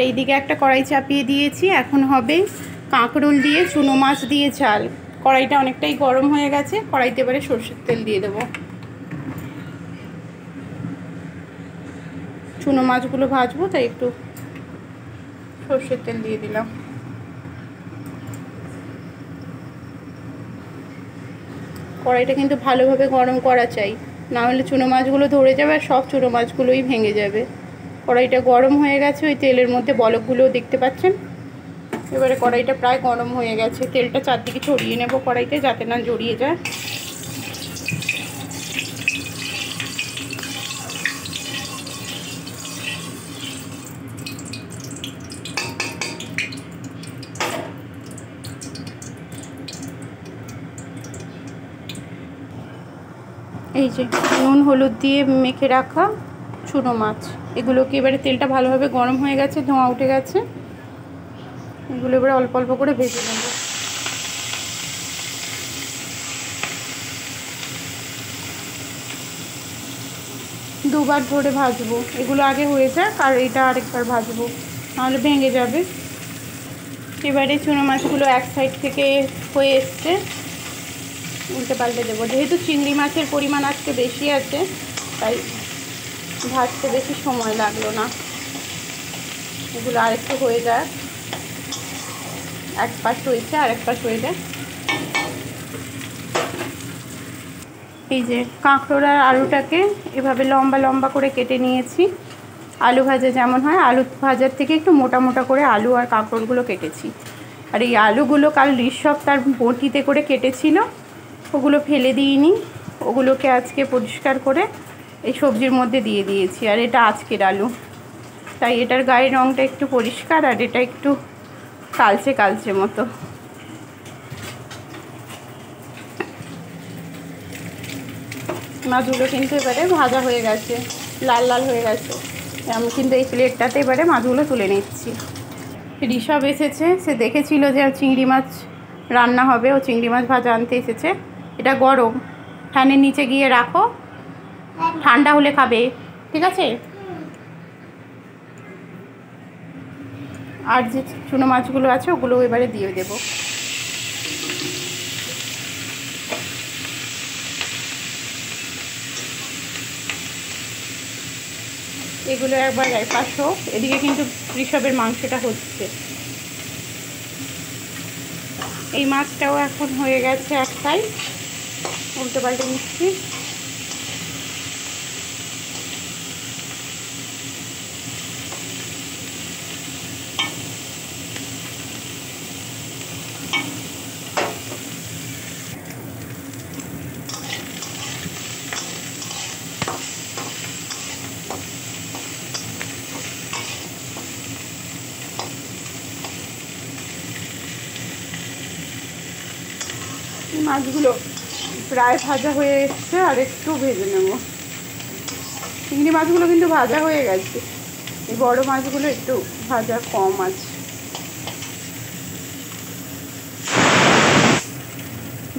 এইদিকে একটা কড়াই চাপিয়ে দিয়েছি। এখন হবে কাঁকরোল দিয়ে চুনো মাছ দিয়ে ঝাল। কড়াইটা অনেকটাই গরম হয়ে গেছে। কড়াইতে এবারে সরষের তেল দিয়ে দেবো। চুনো মাছগুলো ভাজবো, তাই একটু সরষের তেল দিয়ে দিলাম। কড়াইটা কিন্তু ভালোভাবে গরম করা চাই, না হলে চুনো মাছগুলো ধরে যাবে আর সব চুনো মাছগুলোই ভেঙে যাবে। কড়াইটা গরম হয়ে গেছে, ওই তেলের মধ্যে বলকগুলোও দেখতে পাচ্ছেন। এবারে কড়াইটা প্রায় গরম হয়ে গেছে। তেলটা চারদিকে ছড়িয়ে নেব কড়াইতে, যাতে না জড়িয়ে যায়। এই যে নুন হলুদ দিয়ে মেখে রাখা চুনো মাছ, এগুলোকে এবারে তেলটা ভালোভাবে গরম হয়ে গেছে, ধোঁয়া উঠে গেছে। এগুলো এবারে অল্প অল্প করে ভেজে নেব। দুবার ধরে ভাজবো, এগুলো আগে হয়ে যাক আর এটা আরেকবার ভাজবো, নাহলে ভেঙে যাবে। এবারে চুনো মাছগুলো এক সাইড থেকে হয়ে এসছে, উল্টে পাল্টে দেবো। যেহেতু চিংড়ি মাছের পরিমাণ আজকে বেশি আছে, তাই ভাজতে বেশি সময় লাগলো না। এগুলো আরেকটু হয়ে যায়, এক পাশ হয়েছে আর এক পাশ হয়ে যায়। এই যে কাঁকরোল আর আলুটাকে এভাবে লম্বা লম্বা করে কেটে নিয়েছি। আলু ভাজা যেমন হয়, আলু ভাজার থেকে একটু মোটা মোটা করে আলু আর কাঁকরোলগুলো কেটেছি। আর এই আলুগুলো কাল ঋষভ তার বটিতে করে কেটেছিল, ওগুলো ফেলে দিইনি। ওগুলোকে আজকে পরিষ্কার করে এই সবজির মধ্যে দিয়ে দিয়েছি। আর এটা আজকের আলু, তাই এটার গায়ের রঙটা একটু পরিষ্কার আর এটা একটু কালচে কালচে মতো। মাছগুলো কিন্তু এবারে ভাজা হয়ে গেছে, লাল লাল হয়ে গেছে। আমি কিন্তু এই প্লেটটাতে এবারে মাছগুলো তুলে নিচ্ছি। ঋষভ এসেছে, সে দেখেছিল যে চিংড়ি মাছ রান্না হবে, ও চিংড়ি মাছ ভাজা আনতে এসেছে। এটা গরম, ফ্যানের নিচে গিয়ে রাখো, ঠান্ডা হলে খাবে, ঠিক আছে? আর যে চুনো মাছগুলো আছে ওগুলো এবারে দিয়ে দেবো। এগুলো একবার পাশ হোক, এদিকে কিন্তু ঋষভের মাংসটা হচ্ছে। এই মাছটাও এখন হয়ে গেছে এক সাইড, উল্টে পাল্টে নিচ্ছি। মাছগুলো প্রায় ভাজা হয়ে এসছে, আর একটু ভেজে নেব। চিংড়ি মাছগুলো কিন্তু ভাজা হয়ে গেছে, এই বড় মাছগুলো একটু ভাজা কম আছে।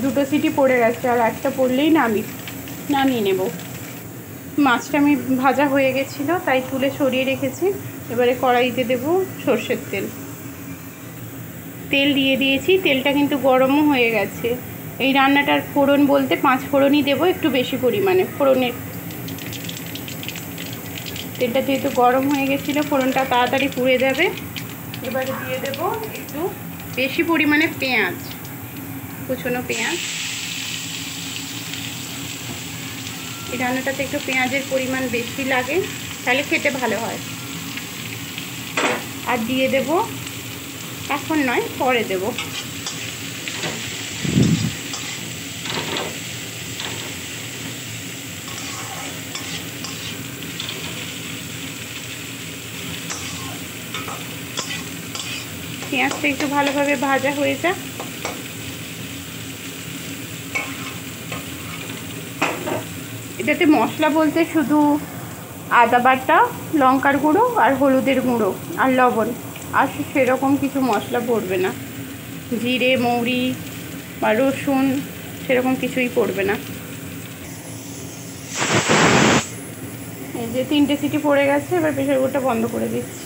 দুটো সিটি পড়ে গেছে, আর একটা পড়লেই নামিয়ে নেব। মাছটা আমি ভাজা হয়ে গেছিলো, তাই তুলে সরিয়ে রেখেছি। এবারে কড়াইতে দেব সর্ষের তেল। তেল দিয়ে দিয়েছি, তেলটা কিন্তু গরমও হয়ে গেছে। এই রান্নাটার ফোড়ন বলতে 5 ফোড়নই দেবো, একটু বেশি পরিমাণে ফোড়নের। তেলটা যেহেতু গরম হয়ে গেছিলো, ফোড়নটা তাড়াতাড়ি পুড়ে যাবে। এবারে দিয়ে দেবো একটু বেশি পরিমাণে পেঁয়াজ, কুচনো পেঁয়াজ। এই রান্নাটাতে একটু পেঁয়াজের পরিমাণ বেশি লাগে, তাহলে খেতে ভালো হয়। আর দিয়ে দেব, এখন নয় পরে দেব, পেঁয়াজটা একটু ভালোভাবে ভাজা হয়ে যাক। এটাতে মশলা বলতে শুধু আদা বাটা, লঙ্কার গুঁড়ো আর হলুদের গুঁড়ো আর লবণ, আর সেরকম কিছু মশলা পড়বে না। জিরে মৌরি বা রসুন সেরকম কিছুই পড়বে না। এই যে 3টে সিটি পড়ে গেছে, এবার প্রেসার কুকারটা বন্ধ করে দিচ্ছি।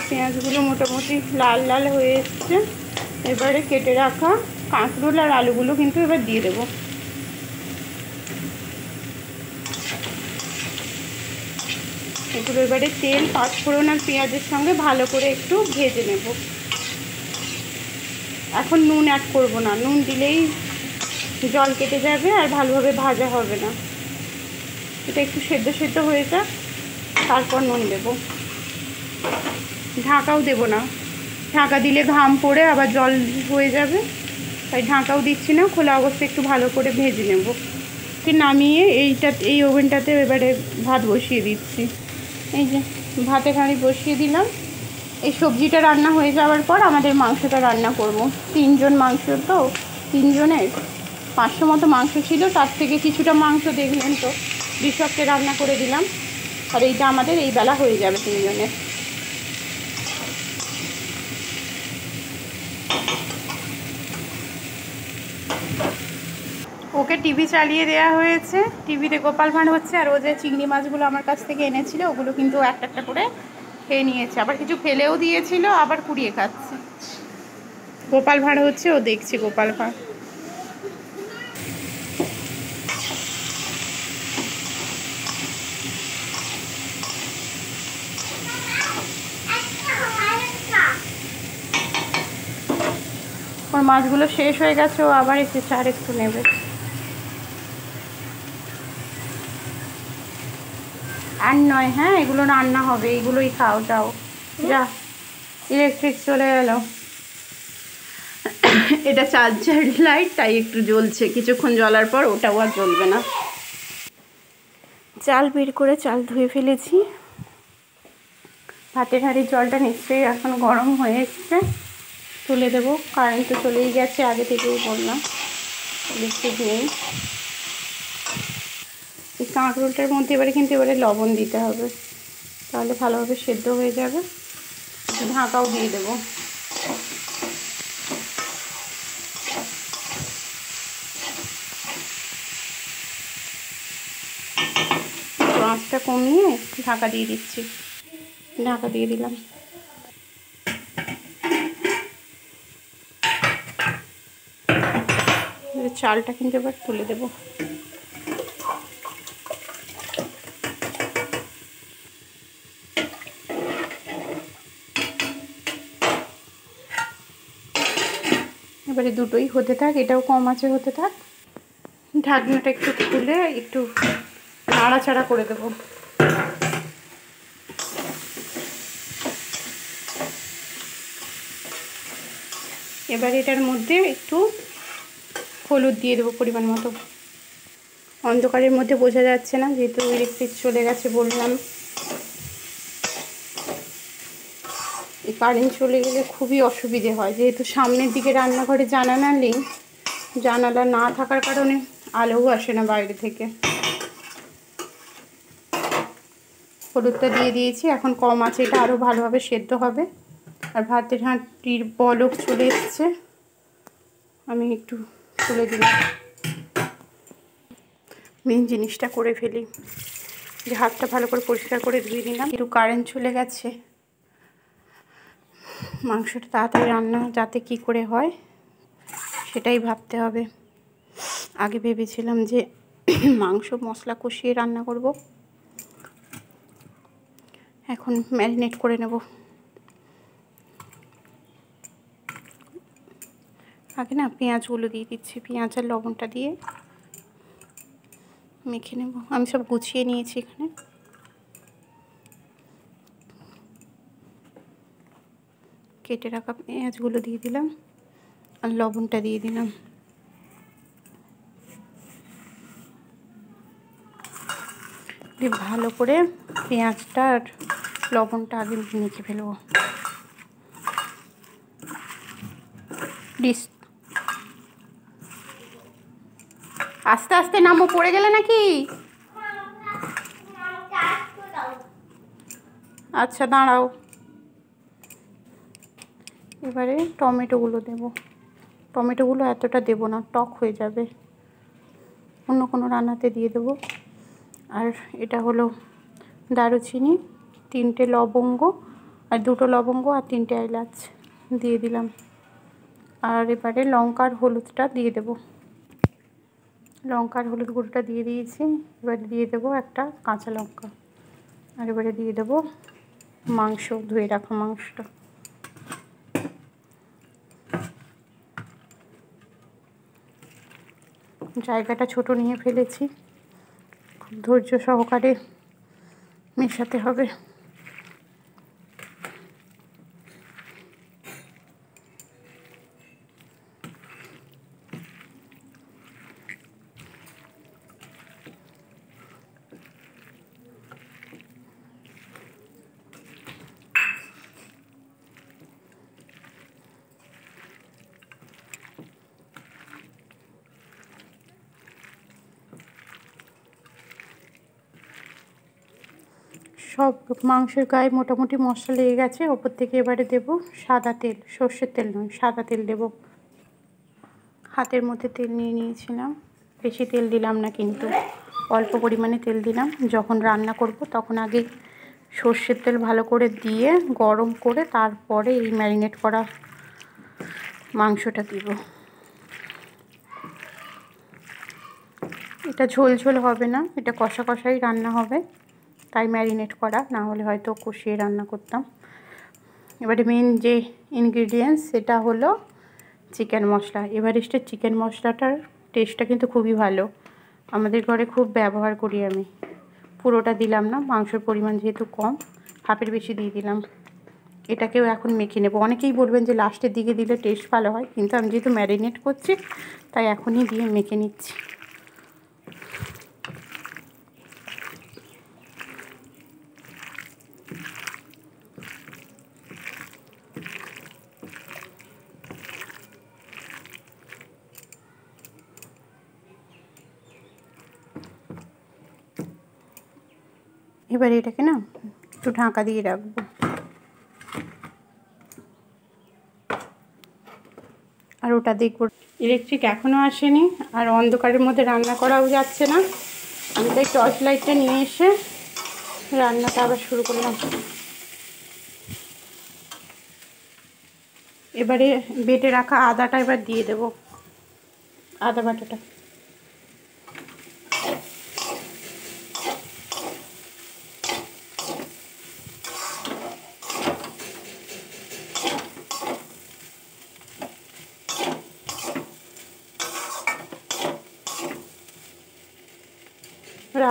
পেঁয়াজগুলো মোটামুটি লাল লাল হয়ে এসছে। এবারে কেটে রাখা কাঁকরোল আর আলুগুলো কিন্তু এবার দিয়ে দেবো। এগুলো এবারে তেল, পাঁচফোড়ন আর পেঁয়াজের সঙ্গে ভালো করে একটু ভেজে নেব। এখন নুন অ্যাড করব না, নুন দিলেই জল কেটে যাবে আর ভালোভাবে ভাজা হবে না। এটা একটু সেদ্ধ সেদ্ধ হয়ে যাক, তারপর নুন দেব। ঢাকাও দেব না, ঢাকা দিলে ঘাম পড়ে আবার জল হয়ে যাবে, তাই ঢাকাও দিচ্ছি না। খোলা অবস্থায় একটু ভালো করে ভেজে নেব। নামিয়ে এই ওভেনটাতে এবারে ভাত বসিয়ে দিচ্ছি। এই যে ভাতের হাঁড়ি বসিয়ে দিলাম। এই সবজিটা রান্না হয়ে যাওয়ার পর আমাদের মাংসটা রান্না করব। 3 জন মাংস, তো 3 জনের 500 মতো মাংস ছিল, তার থেকে কিছুটা মাংস দেখলেন তো বিশপকে রান্না করে দিলাম। আর এইটা আমাদের এই বেলা হয়ে যাবে 3 জনের। ওকে টিভি চালিয়ে দেওয়া হয়েছে, টিভিতে গোপাল ভাঁড় হচ্ছে। আর ও যে চিংড়ি মাছগুলো আমার কাছ থেকে এনেছিল ওগুলো কিন্তু একটা একটা করে খেয়ে নিয়েছে, আবার কিছু ফেলেও দিয়েছিল, আবার কুড়িয়ে খাচ্ছে। গোপাল ভাঁড় হচ্ছে, ও দেখছে গোপাল ভাঁড়। ওর মাছগুলো শেষ হয়ে গেছে, ও আবার এসেছে আর একটু নেবে। আর নয়, হ্যাঁ এগুলো রান্না হবে, এগুলোই খাও, যাও যা। ইলেকট্রিক চলে গেল। এটা চার্জার লাইট, তাই একটু জ্বলছে, কিছুক্ষণ জ্বলার পর ওটাও আর জ্বলবে না। চাল বের করে চাল ধুয়ে ফেলেছি। ভাতের হাঁড়ির জলটা নিশ্চয়ই এখন গরম হয়ে এসছে, তুলে দেবো। কারেন্ট তো চলেই গেছে, আগে থেকেই বললাম ইলেকট্রিক নেই। এই কাঁকরোলটার মধ্যে এবারে লবণ দিতে হবে, তাহলে ভালোভাবে সেদ্ধ হয়ে যাবে। ঢাকাও দিয়ে দেবো। আঁচটা কমিয়ে ঢাকা দিয়ে দিচ্ছি। ঢাকা দিয়ে দিলাম। চালটা কিন্তু এবার তুলে দেবো। এবারে দুটোই হতে থাক, এটাও কম আঁচে হতে থাক। ঢাকনাটা একটু খুলে একটু নাড়াচাড়া করে দেবো। এবার এটার মধ্যে একটু হলুদ দিয়ে দেবো পরিমাণ মতো। অন্ধকারের মধ্যে বোঝা যাচ্ছে না, যেহেতু ইলেকট্রিক চলে গেছে বললাম। এই কারেন্ট চলে গেলে খুবই অসুবিধে হয়, যেহেতু সামনের দিকে রান্নাঘরে জানালা নেই, জানালা না থাকার কারণে আলোও আসে না বাইরে থেকে। হলুদটা দিয়ে দিয়েছি, এখন কম আছে, এটা আরও ভালোভাবে সেদ্ধ হবে। আর ভাতের হাঁড়ির বলক চলে এসছে, আমি একটু তুলে দিলাম। মেন জিনিসটা করে ফেলি, যে হাতটা ভালো করে পরিষ্কার করে ধুয়ে নিলাম। একটু কারেন্ট চলে গেছে, মাংসটা তাড়াতাড়ি রান্না যাতে কি করে হয় সেটাই ভাবতে হবে। আগে ভেবেছিলাম যে মাংস মশলা কষিয়ে রান্না করব, এখন ম্যারিনেট করে নেব। আগে না পেঁয়াজগুলো দিয়ে দিচ্ছি, পেঁয়াজ আর লবণটা দিয়ে মেখে নেব। আমি সব গুছিয়ে নিয়েছি এখানে। কেটে রাখা পেঁয়াজগুলো দিয়ে দিলাম আর লবণটা দিয়ে দিলাম। ভালো করে পেঁয়াজটা আর লবণটা আগে মেখে ফেলবো। প্লিজ আস্তে আস্তে নামো, পড়ে গেলে নাকি? আচ্ছা দাঁড়াও। এবারে টমেটোগুলো দেব। টমেটোগুলো এতটা দেব না, টক হয়ে যাবে, অন্য কোনো রান্নাতে দিয়ে দেবো। আর এটা হলো দারুচিনি, 3টে লবঙ্গ আর 2টো লবঙ্গ আর 3টে এলাচ দিয়ে দিলাম। আর এবারে লঙ্কার হলুদটা দিয়ে দেব। লঙ্কার হলুদ গুঁড়োটা দিয়ে দিয়েছি। এবারে দিয়ে দেবো একটা কাঁচা লঙ্কা। আর এবারে দিয়ে দেবো মাংস, ধুয়ে রাখা মাংসটা। জায়গাটা ছোট নিয়ে ফেলেছি, খুব ধৈর্য সহকারে মেশাতে হবে। সব মাংসের গায়ে মোটামুটি মশলা লেগে গেছে। ওপর থেকে এবারে দেব সাদা তেল, সর্ষের তেল নয়, সাদা তেল দেব। হাতের মধ্যে তেল নিয়ে নিয়েছিলাম, বেশি তেল দিলাম না, কিন্তু অল্প পরিমাণে তেল দিলাম। যখন রান্না করব তখন আগে সর্ষের তেল ভালো করে দিয়ে গরম করে তারপরে এই ম্যারিনেট করা মাংসটা দিব। এটা ঝোল ঝোল হবে না, এটা কষা কষাই রান্না হবে, তাই ম্যারিনেট করা, না হলে হয়তো কষিয়ে রান্না করতাম। এবারে মেন যে ইনগ্রিডিয়েন্টস সেটা হলো চিকেন মশলা। এভারেস্টের চিকেন মশলাটার টেস্টটা কিন্তু খুবই ভালো, আমাদের ঘরে খুব ব্যবহার করি আমি। পুরোটা দিলাম না, মাংসের পরিমাণ যেহেতু কম, হাফের বেশি দিয়ে দিলাম। এটাকেও এখন মেখে নেব। অনেকেই বলবেন যে লাস্টের দিকে দিলে টেস্ট ভালো হয়, কিন্তু আমি যেহেতু ম্যারিনেট করছি তাই এখনই দিয়ে মেখে নিচ্ছি। এবার এটাকে না একটু ঢাকা দিয়ে রাখবো। আর ওটা দেখব, ইলেকট্রিক এখনও আসেনি আর অন্ধকারের মধ্যে রান্না করাও যাচ্ছে না। আমি তাই টর্চ লাইটটা নিয়ে এসে রান্নাটা আবার শুরু করলাম। এবারে বেটে রাখা আদাটা এবার দিয়ে দেব, আদা বাটাটা।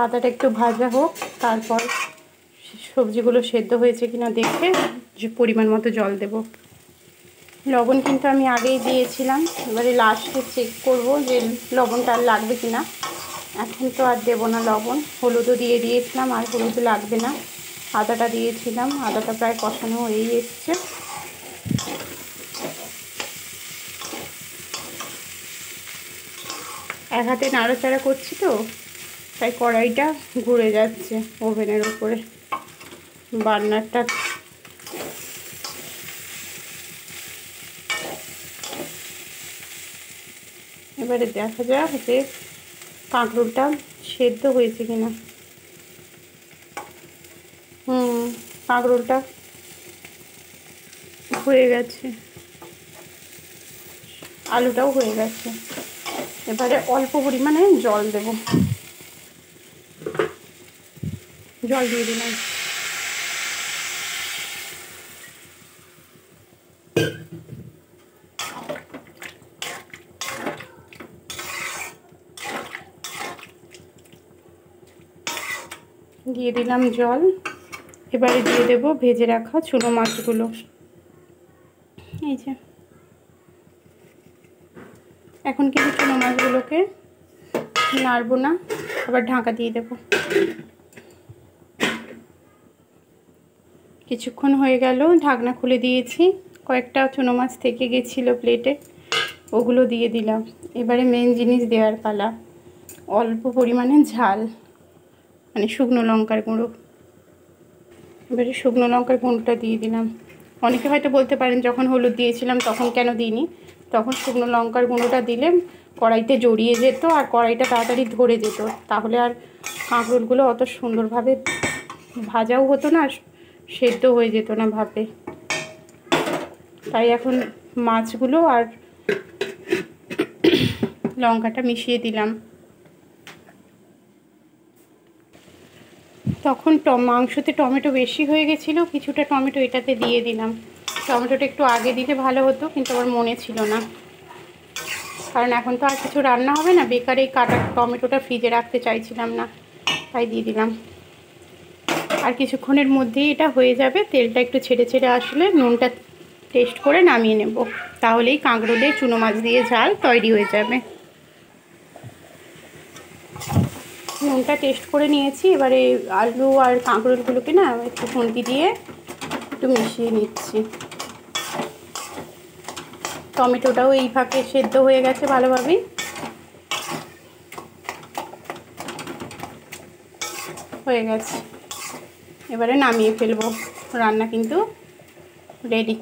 আদাটা একটু ভাজা হোক, তারপর সবজিগুলো সেদ্ধ হয়েছে কিনা দেখে যে পরিমাণ মতো জল দেব। লবণ কিন্তু আমি আগেই দিয়েছিলাম, এবারে লাস্টে চেক করব যে লবণটা আর লাগবে কিনা। এখন তো আর দেবো না লবণ, হলুদও দিয়ে দিয়েছিলাম আর হলুদ লাগবে না। আদাটা দিয়েছিলাম, আদাটা প্রায় কষানো হয়েই এসছে। এক হাতে নাড়াচাড়া করছি তো, তাই কড়াইটা ঘুরে যাচ্ছে ওভেনের উপরে, বার্নারটা। এবারে দেখা যাক যে কাঁকরোলটা সেদ্ধ হয়েছে কিনা। কাঁকরোলটা হয়ে গেছে, আলুটাও হয়ে গেছে। এবারে অল্প পরিমাণে জল দেব, জল দিয়ে দিলাম। দিয়ে দিলাম জল। এবারে দিয়ে দেব ভেজে রাখা চুনো মাছগুলো। এই যে এখন কিন্তু চুনো মাছগুলোকে নাড়বো না, আবার ঢাকা দিয়ে দেব। কিছুক্ষণ হয়ে গেল, ঢাকনা খুলে দিয়েছি। কয়েকটা চুনো মাছ থেকে গেছিলো প্লেটে, ওগুলো দিয়ে দিলাম। এবারে মেন জিনিস দেওয়ার পালা, অল্প পরিমাণে ঝাল, মানে শুকনো লঙ্কার গুঁড়ো। এবারে শুকনো লঙ্কার গুঁড়োটা দিয়ে দিলাম। অনেকে হয়তো বলতে পারেন যখন হলুদ দিয়েছিলাম তখন কেন দিইনি। তখন শুকনো লঙ্কার গুঁড়োটা দিলে কড়াইতে জড়িয়ে যেত আর কড়াইটা তাড়াতাড়ি ধরে যেত, তাহলে আর কাঁকরোলগুলো অত সুন্দরভাবে ভাজাও হতো না, সেদ্ধ হয়ে যেত না ভাপে। তাই এখন মাছগুলো আর লঙ্কাটা মিশিয়ে দিলাম। তখন মাংসতে টমেটো বেশি হয়ে গেছিলো, কিছুটা টমেটো এটাতে দিয়ে দিলাম। টমেটোটা একটু আগে দিলে ভালো হতো, কিন্তু আমার মনে ছিল না, কারণ এখন তো আর কিছু রান্না হবে না, বেকার এই কাটা টমেটোটা ফ্রিজে রাখতে চাইছিলাম না, তাই দিয়ে দিলাম। আর কিছুক্ষণের মধ্যেই এটা হয়ে যাবে। তেলটা একটু ছেড়ে ছেড়ে আসলে নুনটা টেস্ট করে নামিয়ে নেব, তাহলেই কাঁকরোলের চুনো মাছ দিয়ে ঝাল তৈরি হয়ে যাবে। নুনটা টেস্ট করে নিয়েছি, এবারে আলু আর কাঁকরোলগুলোকে না একটু খুন্তি দিয়ে একটু মিশিয়ে নিচ্ছি। টমেটোটাও এই ফাঁকে সেদ্ধ হয়ে গেছে ভালোভাবেই। হয়ে গেছে, এবারে নামিয়ে ফেলবো। রান্না কিন্তু রেডি।